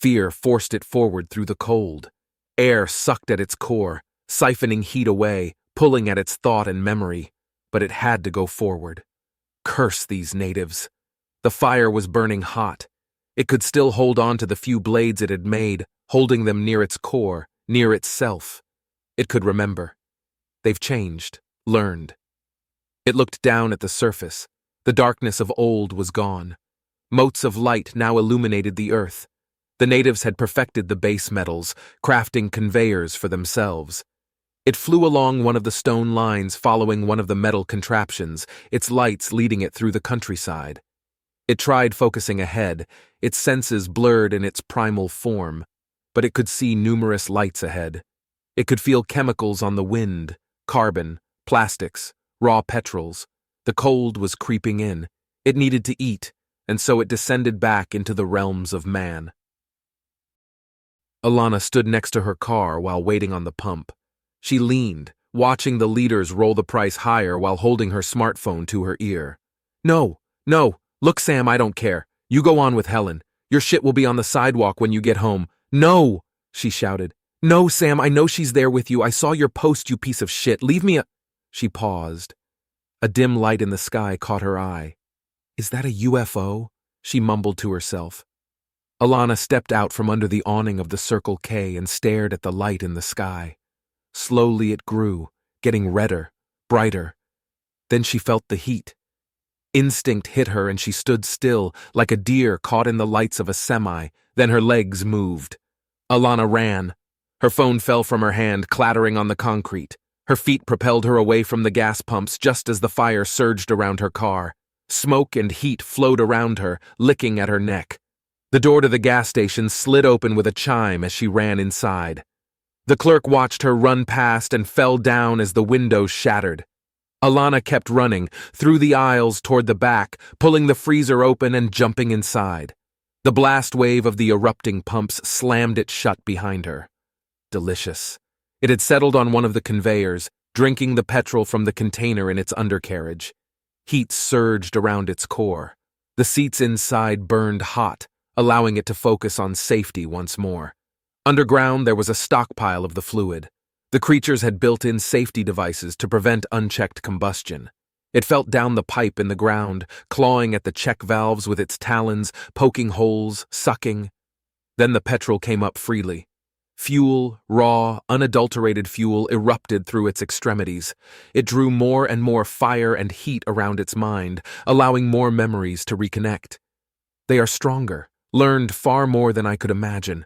Fear forced it forward through the cold. Air sucked at its core, siphoning heat away, pulling at its thought and memory, but it had to go forward. Curse these natives. The fire was burning hot. It could still hold on to the few blades it had made, holding them near its core, near itself. It could remember. They've changed, learned. It looked down at the surface. The darkness of old was gone. Motes of light now illuminated the earth. The natives had perfected the base metals, crafting conveyors for themselves. It flew along one of the stone lines following one of the metal contraptions, its lights leading it through the countryside. It tried focusing ahead, its senses blurred in its primal form, but it could see numerous lights ahead. It could feel chemicals on the wind, carbon, plastics, raw petrols. The cold was creeping in. It needed to eat, and so it descended back into the realms of man. Alana stood next to her car while waiting on the pump. She leaned, watching the liters roll the price higher while holding her smartphone to her ear. No, look Sam, I don't care. You go on with Helen. Your shit will be on the sidewalk when you get home. No, she shouted. No, Sam, I know she's there with you. I saw your post, you piece of shit. Leave me a... She paused. A dim light in the sky caught her eye. Is that a UFO? She mumbled to herself. Alana stepped out from under the awning of the Circle K and stared at the light in the sky. Slowly it grew, getting redder, brighter. Then she felt the heat. Instinct hit her and she stood still, like a deer caught in the lights of a semi. Then her legs moved. Alana ran. Her phone fell from her hand, clattering on the concrete. Her feet propelled her away from the gas pumps just as the fire surged around her car. Smoke and heat flowed around her, licking at her neck. The door to the gas station slid open with a chime as she ran inside. The clerk watched her run past and fell down as the windows shattered. Alana kept running, through the aisles toward the back, pulling the freezer open and jumping inside. The blast wave of the erupting pumps slammed it shut behind her. Delicious. It had settled on one of the conveyors, drinking the petrol from the container in its undercarriage. Heat surged around its core. The seats inside burned hot, allowing it to focus on safety once more. Underground, there was a stockpile of the fluid. The creatures had built-in safety devices to prevent unchecked combustion. It felt down the pipe in the ground, clawing at the check valves with its talons, poking holes, sucking. Then the petrol came up freely. Fuel, raw, unadulterated fuel, erupted through its extremities. It drew more and more fire and heat around its mind, allowing more memories to reconnect. They are stronger, learned far more than I could imagine.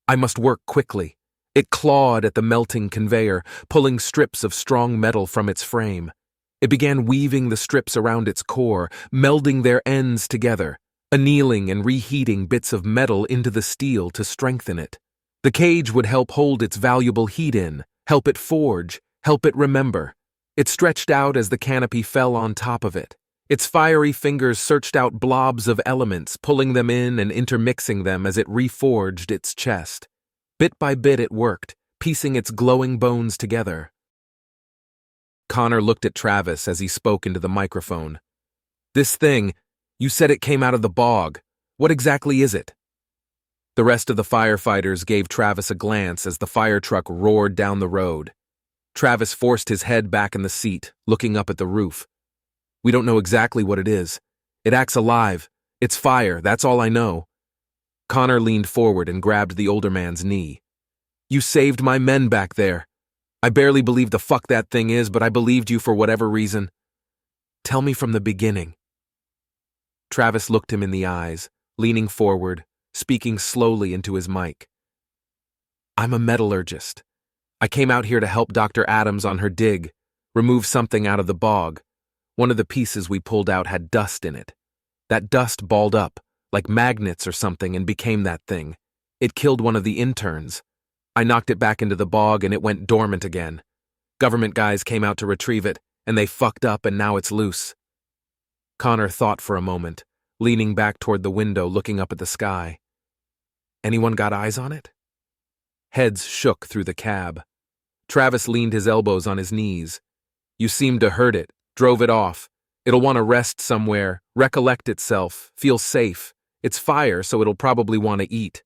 I must work quickly. It clawed at the melting conveyor, pulling strips of strong metal from its frame. It began weaving the strips around its core, melding their ends together, annealing and reheating bits of metal into the steel to strengthen it. The cage would help hold its valuable heat in, help it forge, help it remember. It stretched out as the canopy fell on top of it. Its fiery fingers searched out blobs of elements, pulling them in and intermixing them as it reforged its chest. Bit by bit it worked, piecing its glowing bones together. Connor looked at Travis as he spoke into the microphone. This thing, you said it came out of the bog. What exactly is it? The rest of the firefighters gave Travis a glance as the fire truck roared down the road. Travis forced his head back in the seat, looking up at the roof. We don't know exactly what it is. It acts alive. It's fire, that's all I know. Connor leaned forward and grabbed the older man's knee. You saved my men back there. I barely believe the fuck that thing is, but I believed you for whatever reason. Tell me from the beginning. Travis looked him in the eyes, leaning forward, speaking slowly into his mic. I'm a metallurgist. I came out here to help Dr. Adams on her dig, remove something out of the bog. One of the pieces we pulled out had dust in it. That dust balled up, like magnets or something, and became that thing. It killed one of the interns. I knocked it back into the bog and it went dormant again. Government guys came out to retrieve it, and they fucked up and now it's loose. Connor thought for a moment, leaning back toward the window looking up at the sky. Anyone got eyes on it? Heads shook through the cab. Travis leaned his elbows on his knees. You seemed to hurt it, drove it off. It'll want to rest somewhere, recollect itself, feel safe. It's fire, so it'll probably want to eat.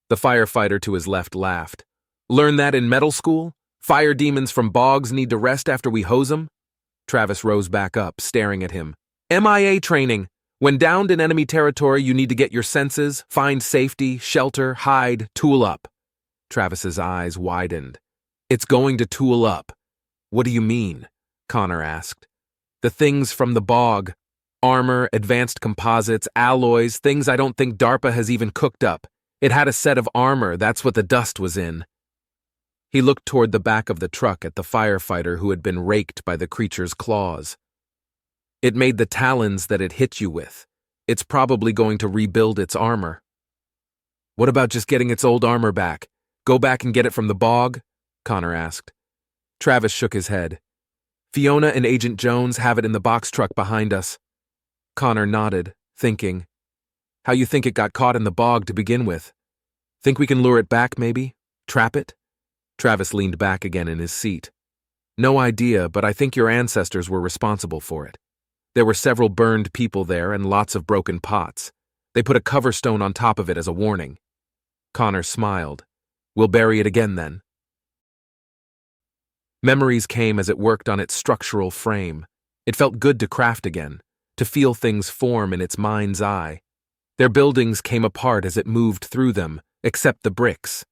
The firefighter to his left laughed. Learn that in metal school? Fire demons from bogs need to rest after we hose them? Travis rose back up, staring at him. MIA training. When downed in enemy territory, you need to get your senses, find safety, shelter, hide, tool up. Travis's eyes widened. It's going to tool up. What do you mean? Connor asked. The things from the bog. Armor, advanced composites, alloys, things I don't think DARPA has even cooked up. It had a set of armor, that's what the dust was in. He looked toward the back of the truck at the firefighter who had been raked by the creature's claws. It made the talons that it hit you with. It's probably going to rebuild its armor. What about just getting its old armor back? Go back and get it from the bog? Connor asked. Travis shook his head. Fiona and Agent Jones have it in the box truck behind us. Connor nodded, thinking. How you think it got caught in the bog to begin with? Think we can lure it back, maybe? Trap it? Travis leaned back again in his seat. No idea, but I think your ancestors were responsible for it. There were several burned people there and lots of broken pots. They put a cover stone on top of it as a warning. Connor smiled. We'll bury it again then. Memories came as it worked on its structural frame. It felt good to craft again, to feel things form in its mind's eye. Their buildings came apart as it moved through them, except the bricks.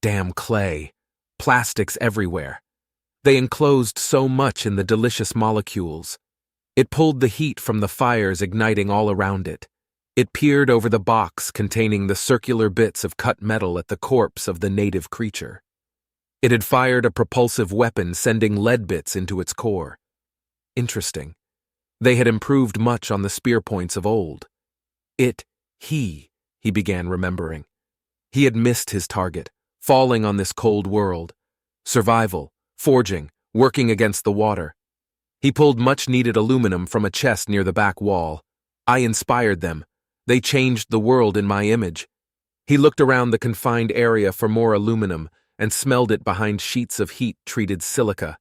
Damn clay. Plastics everywhere. They enclosed so much in the delicious molecules. It pulled the heat from the fires igniting all around it. It peered over the box containing the circular bits of cut metal at the corpse of the native creature. It had fired a propulsive weapon sending lead bits into its core. Interesting. They had improved much on the spear points of old. He began remembering. He had missed his target, falling on this cold world. Survival, forging, working against the water. He pulled much-needed aluminum from a chest near the back wall. I inspired them. They changed the world in my image. He looked around the confined area for more aluminum and smelled it behind sheets of heat-treated silica.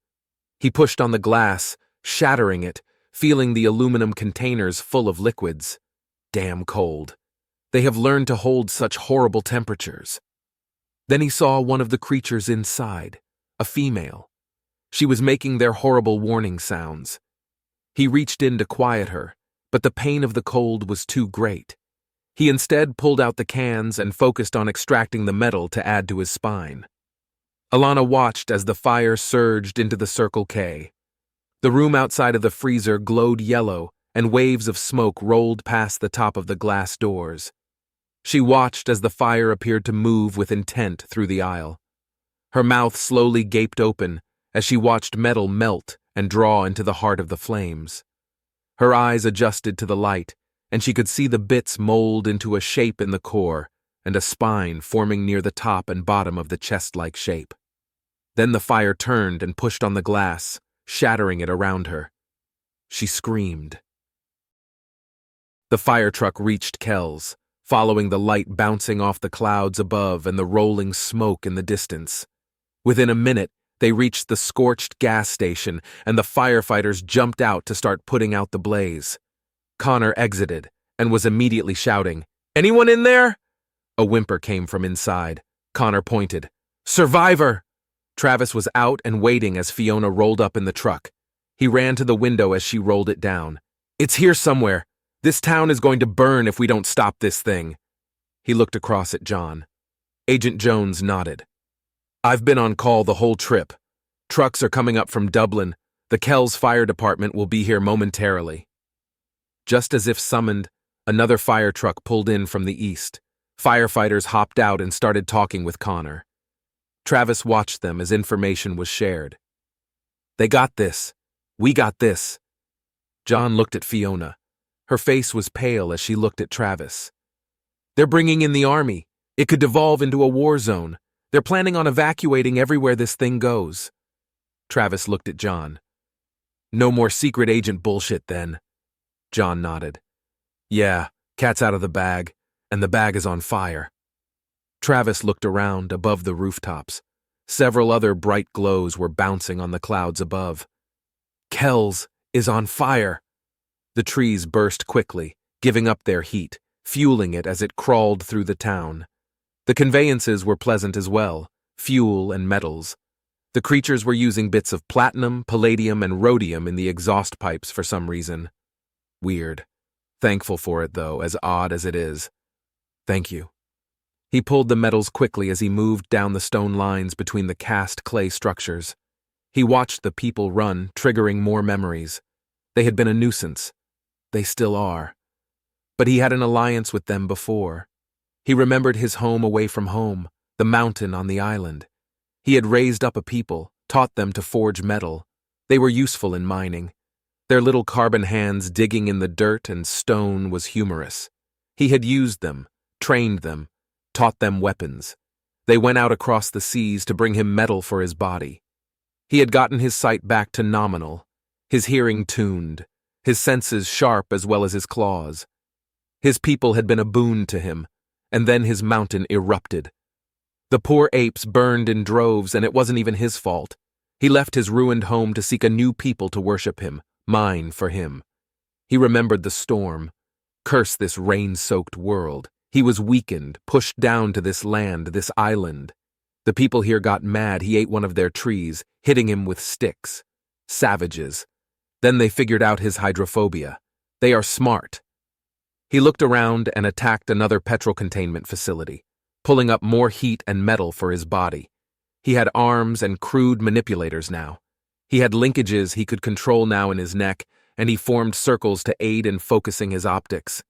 He pushed on the glass, shattering it, feeling the aluminum containers full of liquids. Damn cold. They have learned to hold such horrible temperatures. Then he saw one of the creatures inside, a female. She was making their horrible warning sounds. He reached in to quiet her, but the pain of the cold was too great. He instead pulled out the cans and focused on extracting the metal to add to his spine. Alana watched as the fire surged into the Circle K. The room outside of the freezer glowed yellow, and waves of smoke rolled past the top of the glass doors. She watched as the fire appeared to move with intent through the aisle. Her mouth slowly gaped open as she watched metal melt and draw into the heart of the flames. Her eyes adjusted to the light, and she could see the bits mold into a shape in the core and a spine forming near the top and bottom of the chest-like shape. Then the fire turned and pushed on the glass, shattering it around her. She screamed. The fire truck reached Kells, following the light bouncing off the clouds above and the rolling smoke in the distance. Within a minute, they reached the scorched gas station, and the firefighters jumped out to start putting out the blaze. Connor exited and was immediately shouting, "Anyone in there?" A whimper came from inside. Connor pointed. "Survivor!" Travis was out and waiting as Fiona rolled up in the truck. He ran to the window as she rolled it down. "It's here somewhere. This town is going to burn if we don't stop this thing." He looked across at John. Agent Jones nodded. "I've been on call the whole trip. Trucks are coming up from Dublin. The Kells Fire Department will be here momentarily." Just as if summoned, another fire truck pulled in from the east. Firefighters hopped out and started talking with Connor. Travis watched them as information was shared. "They got this. We got this." John looked at Fiona. Her face was pale as she looked at Travis. "They're bringing in the army. It could devolve into a war zone. They're planning on evacuating everywhere this thing goes." Travis looked at John. "No more secret agent bullshit then." John nodded. "Yeah, cat's out of the bag, and the bag is on fire." Travis looked around above the rooftops. Several other bright glows were bouncing on the clouds above. "Kells is on fire." The trees burst quickly, giving up their heat, fueling it as it crawled through the town. The conveyances were pleasant as well, fuel and metals. The creatures were using bits of platinum, palladium, and rhodium in the exhaust pipes for some reason. Weird. Thankful for it, though, as odd as it is. Thank you. He pulled the metals quickly as he moved down the stone lines between the cast clay structures. He watched the people run, triggering more memories. They had been a nuisance. They still are. But he had an alliance with them before. He remembered his home away from home, the mountain on the island. He had raised up a people, taught them to forge metal. They were useful in mining. Their little carbon hands digging in the dirt and stone was humorous. He had used them, trained them, taught them weapons. They went out across the seas to bring him metal for his body. He had gotten his sight back to nominal, his hearing tuned, his senses sharp as well as his claws. His people had been a boon to him, and then his mountain erupted. The poor apes burned in droves, and it wasn't even his fault. He left his ruined home to seek a new people to worship him, mine for him. He remembered the storm. Curse this rain-soaked world. He was weakened, pushed down to this land, this island. The people here got mad. He ate one of their trees, hitting him with sticks. Savages. Then they figured out his hydrophobia. They are smart. He looked around and attacked another petrol containment facility, pulling up more heat and metal for his body. He had arms and crude manipulators now. He had linkages he could control now in his neck, and he formed circles to aid in focusing his optics.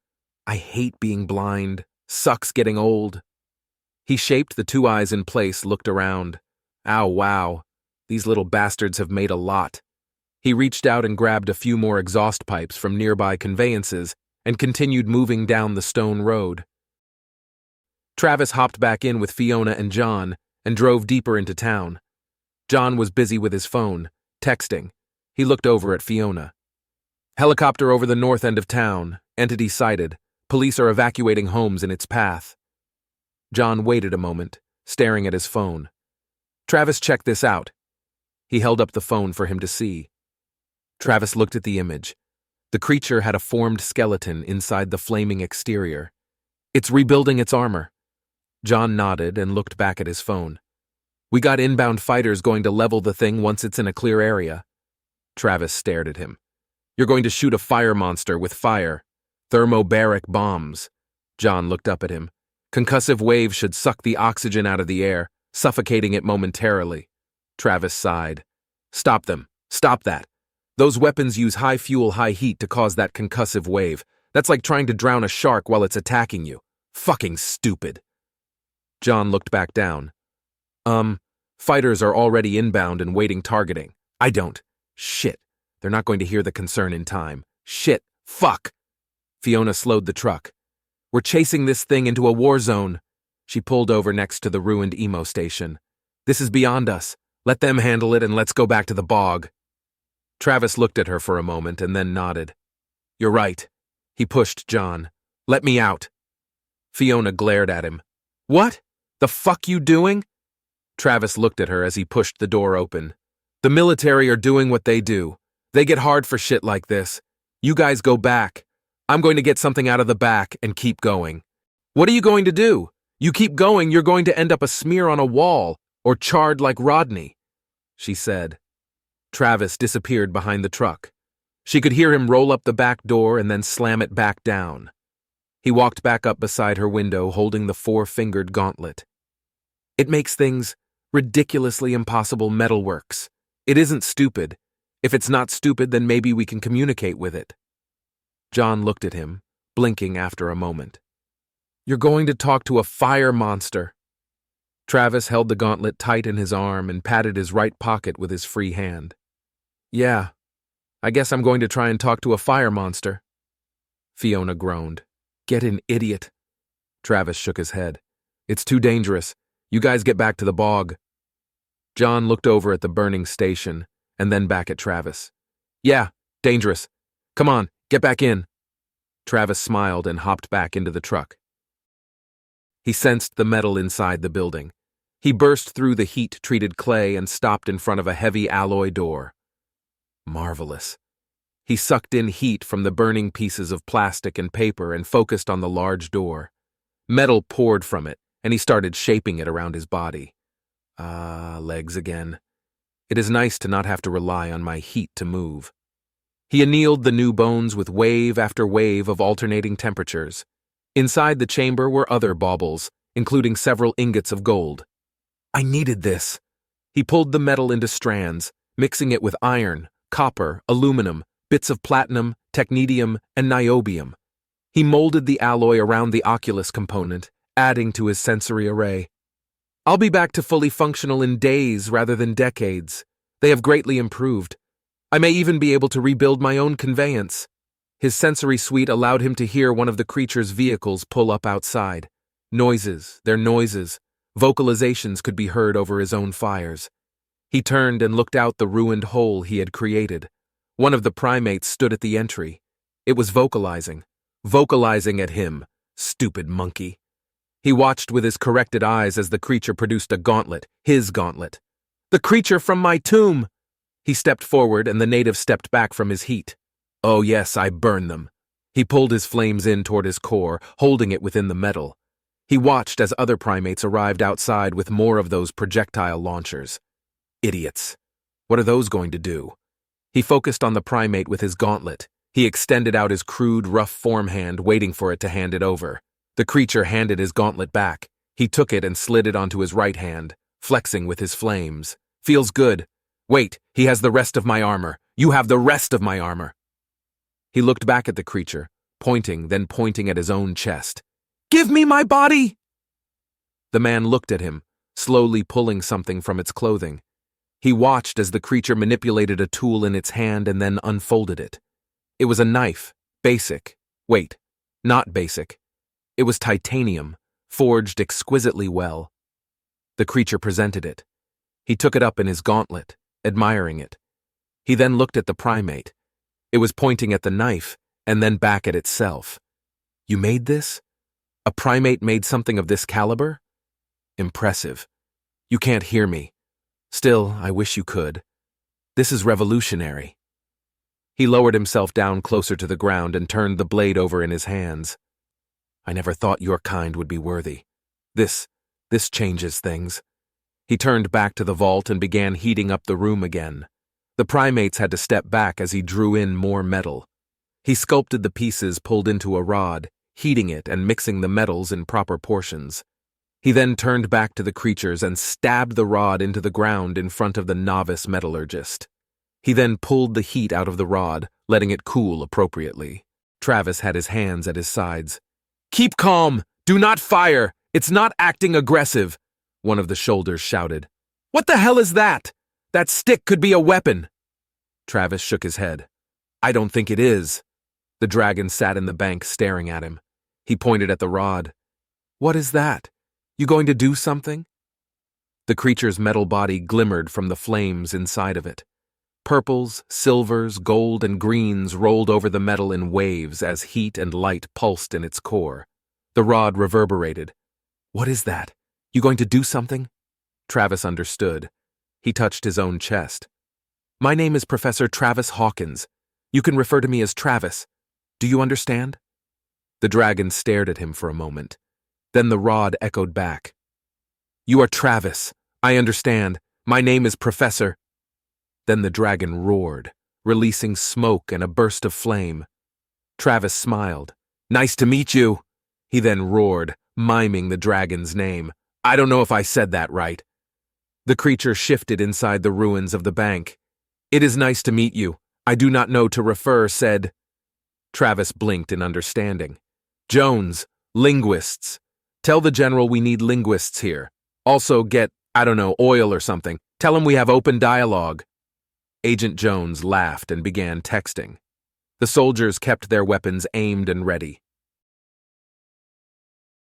I hate being blind. Sucks getting old. He shaped the two eyes in place, looked around. Ow, wow. These little bastards have made a lot. He reached out and grabbed a few more exhaust pipes from nearby conveyances and continued moving down the stone road. Travis hopped back in with Fiona and John and drove deeper into town. John was busy with his phone, texting. He looked over at Fiona. Helicopter over the north end of town. Entity sighted. Police are evacuating homes in its path. John waited a moment, staring at his phone. Travis, check this out. He held up the phone for him to see. Travis looked at the image. The creature had a formed skeleton inside the flaming exterior. It's rebuilding its armor. John nodded and looked back at his phone. We got inbound fighters going to level the thing once it's in a clear area. Travis stared at him. You're going to shoot a fire monster with fire. Thermobaric bombs. John looked up at him. Concussive waves should suck the oxygen out of the air, suffocating it momentarily. Travis sighed. Stop them. Stop that. Those weapons use high fuel, high heat to cause that concussive wave. That's like trying to drown a shark while it's attacking you. Fucking stupid. John looked back down. Fighters are already inbound and waiting targeting. I don't. Shit. They're not going to hear the concern in time. Shit. Fuck. Fiona slowed the truck. We're chasing this thing into a war zone. She pulled over next to the ruined emo station. This is beyond us. Let them handle it and let's go back to the bog. Travis looked at her for a moment and then nodded. You're right. He pushed John. Let me out. Fiona glared at him. What? The fuck you doing? Travis looked at her as he pushed the door open. The military are doing what they do. They get hard for shit like this. You guys go back. I'm going to get something out of the back and keep going. What are you going to do? You keep going, you're going to end up a smear on a wall or charred like Rodney, she said. Travis disappeared behind the truck. She could hear him roll up the back door and then slam it back down. He walked back up beside her window holding the four-fingered gauntlet. It makes things ridiculously impossible metalworks. It isn't stupid. If it's not stupid, then maybe we can communicate with it. John looked at him, blinking after a moment. You're going to talk to a fire monster. Travis held the gauntlet tight in his arm and patted his right pocket with his free hand. Yeah, I guess I'm going to try and talk to a fire monster. Fiona groaned. Get an idiot. Travis shook his head. It's too dangerous. You guys get back to the bog. John looked over at the burning station and then back at Travis. Yeah, dangerous. Come on, get back in. Travis smiled and hopped back into the truck. He sensed the metal inside the building. He burst through the heat-treated clay and stopped in front of a heavy alloy door. Marvelous. He sucked in heat from the burning pieces of plastic and paper and focused on the large door. Metal poured from it, and he started shaping it around his body. Legs again. It is nice to not have to rely on my heat to move. He annealed the new bones with wave after wave of alternating temperatures. Inside the chamber were other baubles, including several ingots of gold. I needed this. He pulled the metal into strands, mixing it with iron, copper, aluminum, bits of platinum, technetium, and niobium. He molded the alloy around the oculus component, adding to his sensory array. I'll be back to fully functional in days rather than decades. They have greatly improved. I may even be able to rebuild my own conveyance. His sensory suite allowed him to hear one of the creature's vehicles pull up outside. Noises, their noises, vocalizations could be heard over his own fires. He turned and looked out the ruined hole he had created. One of the primates stood at the entry. It was vocalizing at him, stupid monkey. He watched with his corrected eyes as the creature produced a gauntlet, his gauntlet. The creature from my tomb! He stepped forward and the native stepped back from his heat. Oh yes, I burn them. He pulled his flames in toward his core, holding it within the metal. He watched as other primates arrived outside with more of those projectile launchers. Idiots. What are those going to do? He focused on the primate with his gauntlet. He extended out his crude, rough form hand, waiting for it to hand it over. The creature handed his gauntlet back. He took it and slid it onto his right hand, flexing with his flames. Feels good. Wait, he has the rest of my armor. You have the rest of my armor. He looked back at the creature, then pointing at his own chest. Give me my body! The man looked at him, slowly pulling something from its clothing. He watched as the creature manipulated a tool in its hand and then unfolded it. It was a knife, basic. Wait, not basic. It was titanium, forged exquisitely well. The creature presented it. He took it up in his gauntlet, admiring it. He then looked at the primate. It was pointing at the knife, and then back at itself. You made this? A primate made something of this caliber? Impressive. You can't hear me. Still, I wish you could. This is revolutionary. He lowered himself down closer to the ground and turned the blade over in his hands. I never thought your kind would be worthy. This changes things. He turned back to the vault and began heating up the room again. The primates had to step back as he drew in more metal. He sculpted the pieces pulled into a rod, heating it and mixing the metals in proper portions. He then turned back to the creatures and stabbed the rod into the ground in front of the novice metallurgist. He then pulled the heat out of the rod, letting it cool appropriately. Travis had his hands at his sides. Keep calm! Do not fire! It's not acting aggressive! One of the shoulders shouted. What the hell is that? That stick could be a weapon! Travis shook his head. I don't think it is. The dragon sat in the bank staring at him. He pointed at the rod. What is that? You going to do something? The creature's metal body glimmered from the flames inside of it. Purples, silvers, gold, and greens rolled over the metal in waves as heat and light pulsed in its core. The rod reverberated. What is that? You going to do something? Travis understood. He touched his own chest. My name is Professor Travis Hawkins. You can refer to me as Travis. Do you understand? The dragon stared at him for a moment. Then the rod echoed back. You are Travis. I understand. My name is Professor. Then the dragon roared, releasing smoke and a burst of flame. Travis smiled. Nice to meet you. He then roared, miming the dragon's name. I don't know if I said that right. The creature shifted inside the ruins of the bank. It is nice to meet you. I do not know to refer, said. Travis blinked in understanding. Jones, linguists. Tell the general we need linguists here. Also get, oil or something. Tell him we have open dialogue. Agent Jones laughed and began texting. The soldiers kept their weapons aimed and ready.